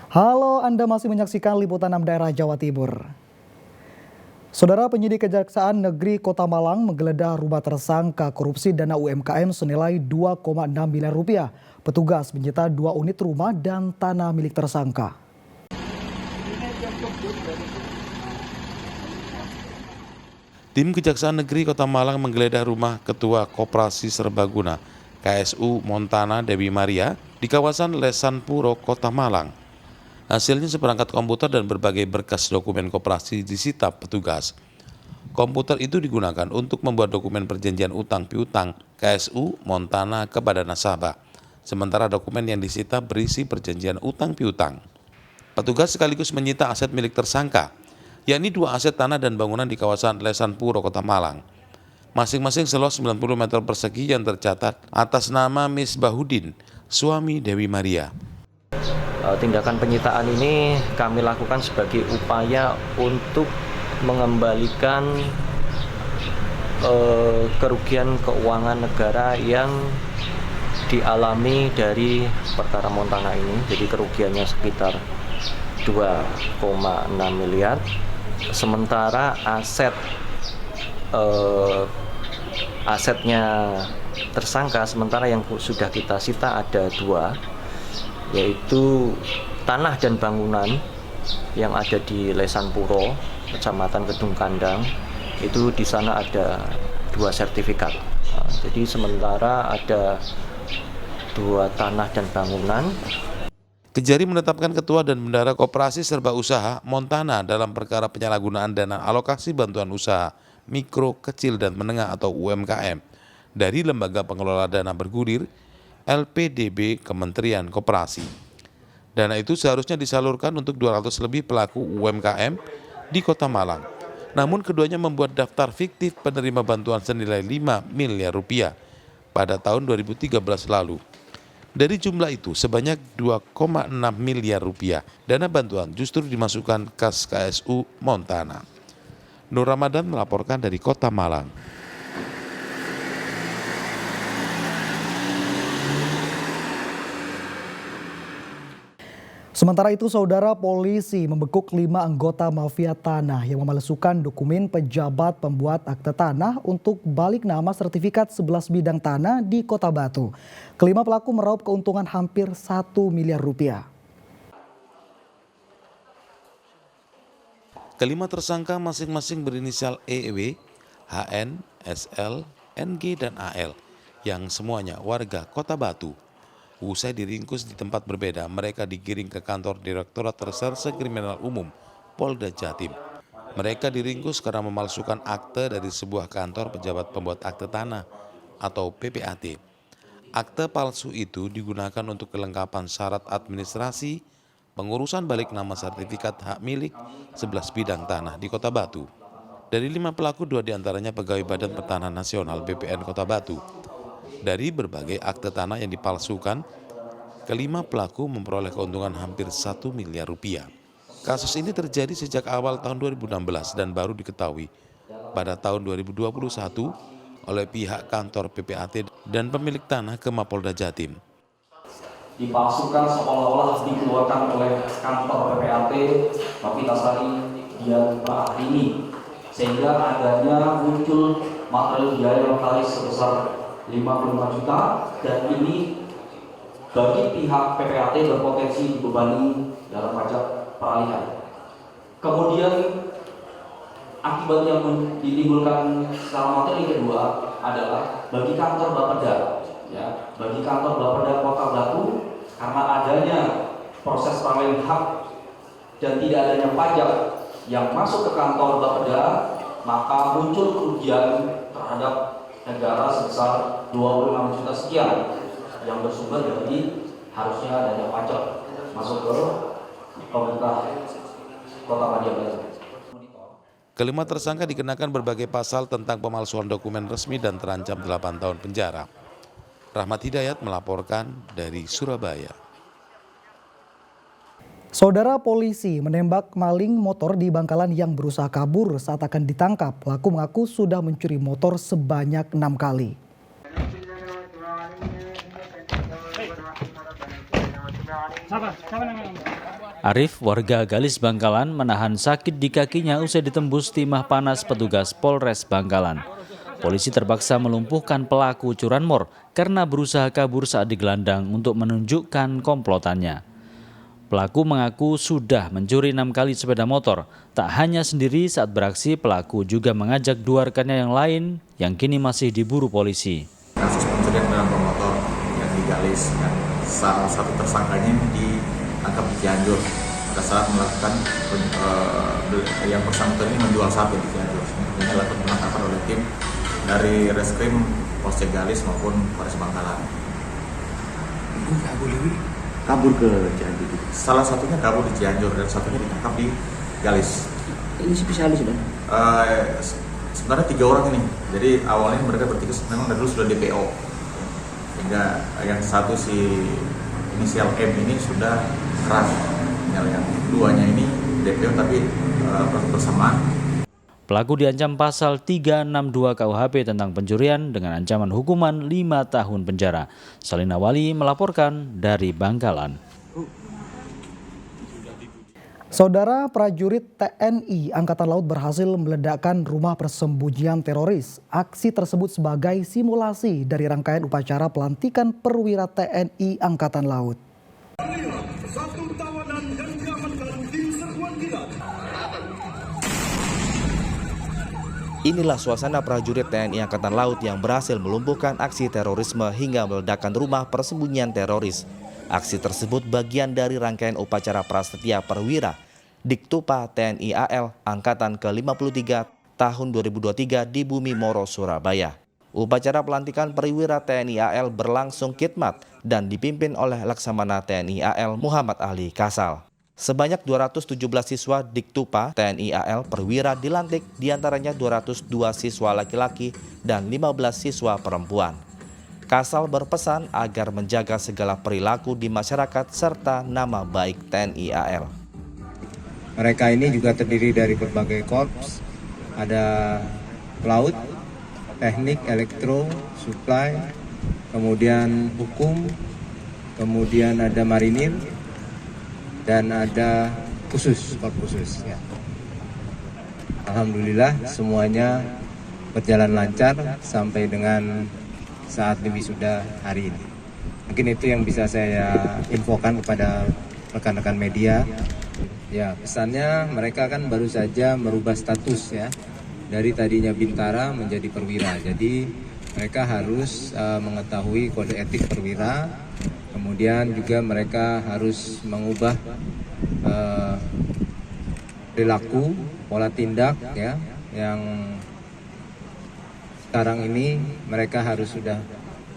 Halo, Anda masih menyaksikan Liputan 6 Daerah Jawa Timur. Saudara, penyidik Kejaksaan Negeri Kota Malang menggeledah rumah tersangka korupsi dana UMKM senilai 2,6 miliar rupiah. Petugas menyita 2 unit rumah dan tanah milik tersangka. Tim Kejaksaan Negeri Kota Malang menggeledah rumah Ketua Koperasi Serbaguna KSU Montana Dewi Maria di kawasan Lesanpuro, Kota Malang. Hasilnya seperangkat komputer dan berbagai berkas dokumen koperasi disita petugas. Komputer itu digunakan untuk membuat dokumen perjanjian utang piutang KSU Montana kepada nasabah. Sementara dokumen yang disita berisi perjanjian utang piutang. Petugas sekaligus menyita aset milik tersangka, yakni 2 aset tanah dan bangunan di kawasan Lesanpuro, Kota Malang. Masing-masing seluas 90 meter persegi yang tercatat atas nama Misbahudin, suami Dewi Maria. Tindakan penyitaan ini kami lakukan sebagai upaya untuk mengembalikan kerugian keuangan negara yang dialami dari perkara Montana ini. Jadi kerugiannya sekitar 2,6 miliar. Sementara asetnya tersangka sementara yang sudah kita sita ada 2, yaitu tanah dan bangunan yang ada di Lesanpuro, Kecamatan Kedung Kandang. Itu di sana ada 2 sertifikat. Jadi sementara ada 2 tanah dan bangunan. Kejari menetapkan Ketua dan Bendahara Koperasi Serba Usaha Montana dalam perkara penyalahgunaan dana alokasi bantuan usaha mikro, kecil, dan menengah atau UMKM dari Lembaga Pengelola Dana Bergulir LPDB Kementerian Koperasi. Dana itu seharusnya disalurkan untuk 200 lebih pelaku UMKM di Kota Malang. Namun keduanya membuat daftar fiktif penerima bantuan senilai 5 miliar rupiah pada tahun 2013 lalu. Dari jumlah itu, sebanyak 2,6 miliar rupiah dana bantuan justru dimasukkan kas KSU Montana. Nur Ramadan melaporkan dari Kota Malang. Sementara itu, saudara, polisi membekuk 5 anggota mafia tanah yang memalsukan dokumen pejabat pembuat akte tanah untuk balik nama sertifikat 11 bidang tanah di Kota Batu. Kelima pelaku meraup keuntungan hampir 1 miliar rupiah. Kelima tersangka masing-masing berinisial EW, HN, SL, NG, dan AL yang semuanya warga Kota Batu. Usai diringkus di tempat berbeda, mereka digiring ke kantor Direktorat Reserse Kriminal Umum Polda Jatim. Mereka diringkus karena memalsukan akte dari sebuah kantor pejabat pembuat akte tanah atau PPAT. Akte palsu itu digunakan untuk kelengkapan syarat administrasi, pengurusan balik nama sertifikat hak milik 11 bidang tanah di Kota Batu. Dari 5 pelaku, 2 diantaranya pegawai Badan Pertanahan Nasional BPN Kota Batu. Dari berbagai akte tanah yang dipalsukan, kelima pelaku memperoleh keuntungan hampir 1 miliar rupiah. Kasus ini terjadi sejak awal tahun 2016 dan baru diketahui pada tahun 2021 oleh pihak kantor PPAT dan pemilik tanah ke Mapolda Jatim. Dipalsukan seolah-olah dikeluarkan oleh kantor PPAT Novitasari Dian Prahrini, sehingga adanya muncul material biaya notaris sebesar 55 juta, dan ini bagi pihak PPAT berpotensi dibebani dalam pajak peralihan. Kemudian akibat yang ditimbulkan secara materi kedua adalah bagi kantor Bapeda, bagi kantor Bapeda Kota Batu, karena adanya proses peralihan hak dan tidak adanya pajak yang masuk ke kantor Bapeda, maka muncul kerugian terhadap negara sebesar 26 juta sekian yang bersumber dari harusnya adanya pajak masuk ke pemerintah Kota Madiabel. Kelima tersangka dikenakan berbagai pasal tentang pemalsuan dokumen resmi dan terancam 8 tahun penjara. Rahmat Hidayat melaporkan dari Surabaya. Saudara, polisi menembak maling motor di Bangkalan yang berusaha kabur saat akan ditangkap. Pelaku mengaku sudah mencuri motor sebanyak 6 kali. Sabar namanya. Arif, warga Galis Bangkalan, menahan sakit di kakinya usai ditembus timah panas petugas Polres Bangkalan. Polisi terpaksa melumpuhkan pelaku curanmor karena berusaha kabur saat digelandang untuk menunjukkan komplotannya. Pelaku mengaku sudah mencuri 6 kali sepeda motor. Tak hanya sendiri saat beraksi, pelaku juga mengajak 2 rekannya yang lain yang kini masih diburu polisi. Kasus pencurian sepeda motor yang di Galis, dan salah satu tersangkanya ditangkap di Cianjur pada saat melakukan yang bersangkutan ini menjual sapi di Cianjur. Ini lakukan penangkapan oleh tim dari Reskrim Polsek Galis maupun Polres Bangkalan. Kabur ke Cianjur. Salah satunya kabur di Cianjur dan satunya ditangkap di Galis. Ini spesialis sudah. Sebenarnya 3 orang ini. Jadi awalnya mereka bertiga memang dari dulu sudah DPO. Hingga yang satu si inisial M ini sudah keras. Yang duanya ini DPO tapi bersamaan. Pelaku diancam pasal 362 KUHP tentang pencurian dengan ancaman hukuman 5 tahun penjara. Salina Wali melaporkan dari Bangkalan. Saudara, prajurit TNI Angkatan Laut berhasil meledakkan rumah persembunyian teroris. Aksi tersebut sebagai simulasi dari rangkaian upacara pelantikan perwira TNI Angkatan Laut. Inilah suasana prajurit TNI Angkatan Laut yang berhasil melumpuhkan aksi terorisme hingga meledakkan rumah persembunyian teroris. Aksi tersebut bagian dari rangkaian upacara prasetya perwira Diktupa TNI AL Angkatan ke-53 tahun 2023 di Bumi Moro, Surabaya. Upacara pelantikan perwira TNI AL berlangsung khidmat dan dipimpin oleh Laksamana TNI AL Muhammad Ali Kasal. Sebanyak 217 siswa Diktupa TNI AL perwira dilantik, diantaranya 202 siswa laki-laki dan 15 siswa perempuan. Kasal berpesan agar menjaga segala perilaku di masyarakat serta nama baik TNI AL. Mereka ini juga terdiri dari berbagai korps, ada pelaut, teknik, elektro, supply, kemudian hukum, kemudian ada marinir, dan ada korps khusus. Ya. Alhamdulillah semuanya berjalan lancar sampai dengan saat wisuda hari ini. Mungkin itu yang bisa saya infokan kepada rekan-rekan media. Ya, pesannya mereka kan baru saja merubah status ya, dari tadinya bintara menjadi perwira. Jadi mereka harus mengetahui kode etik perwira. Kemudian juga mereka harus mengubah perilaku, pola tindak ya, yang sekarang ini mereka harus sudah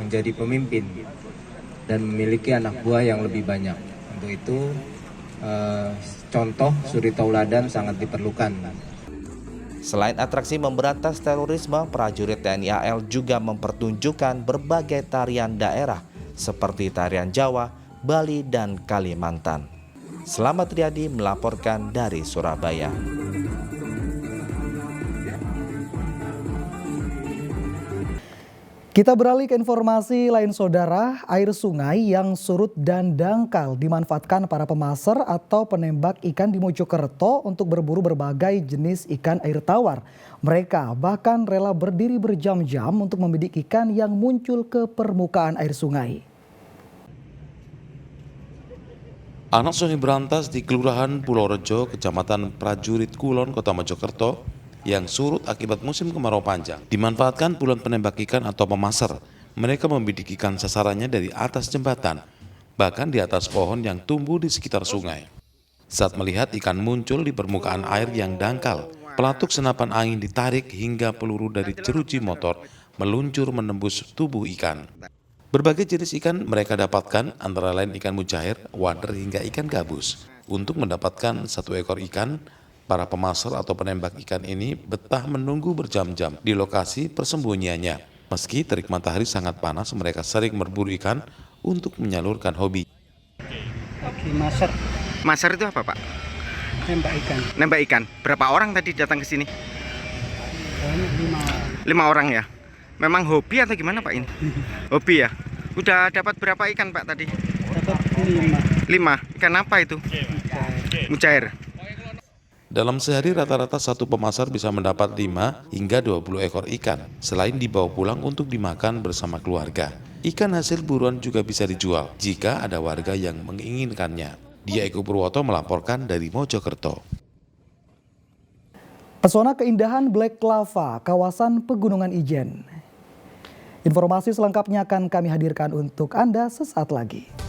menjadi pemimpin dan memiliki anak buah yang lebih banyak. Untuk itu contoh suri tauladan sangat diperlukan. Selain atraksi memberantas terorisme, prajurit TNI AL juga mempertunjukkan berbagai tarian daerah seperti tarian Jawa, Bali, dan Kalimantan. Slamet Riyadi melaporkan dari Surabaya. Kita beralih ke informasi lain, saudara. Air sungai yang surut dan dangkal dimanfaatkan para pemasar atau penembak ikan di Mojokerto untuk berburu berbagai jenis ikan air tawar. Mereka bahkan rela berdiri berjam-jam untuk membidik ikan yang muncul ke permukaan air sungai. Anak sungai berantas di Kelurahan Pulau Rejo, Kecamatan Prajurit Kulon, Kota Mojokerto, yang surut akibat musim kemarau panjang, dimanfaatkan puluhan penembak ikan atau pemasar. Mereka membidik ikan sasarannya dari atas jembatan, bahkan di atas pohon yang tumbuh di sekitar sungai. Saat melihat ikan muncul di permukaan air yang dangkal, pelatuk senapan angin ditarik hingga peluru dari jeruji motor meluncur menembus tubuh ikan. Berbagai jenis ikan mereka dapatkan, antara lain ikan mujair, wader, hingga ikan gabus. Untuk mendapatkan satu ekor ikan, para pemasar atau penembak ikan ini betah menunggu berjam-jam di lokasi persembunyiannya. Meski terik matahari sangat panas, mereka sering berburu ikan untuk menyalurkan hobi. Masar. Masar itu apa, Pak? Nembak ikan. Nembak ikan. Berapa orang tadi datang ke sini? 5 orang ya. Memang hobi atau gimana, Pak ini? Hobi ya. Udah dapat berapa ikan, Pak, tadi? Dapat 5. 5. Ikan apa itu? Mujair. Dalam sehari rata-rata satu pemasar bisa mendapat 5 hingga 20 ekor ikan, selain dibawa pulang untuk dimakan bersama keluarga. Ikan hasil buruan juga bisa dijual jika ada warga yang menginginkannya. Dia Eko Purwoto melaporkan dari Mojokerto. Pesona keindahan Black Lava, kawasan Pegunungan Ijen. Informasi selengkapnya akan kami hadirkan untuk Anda sesaat lagi.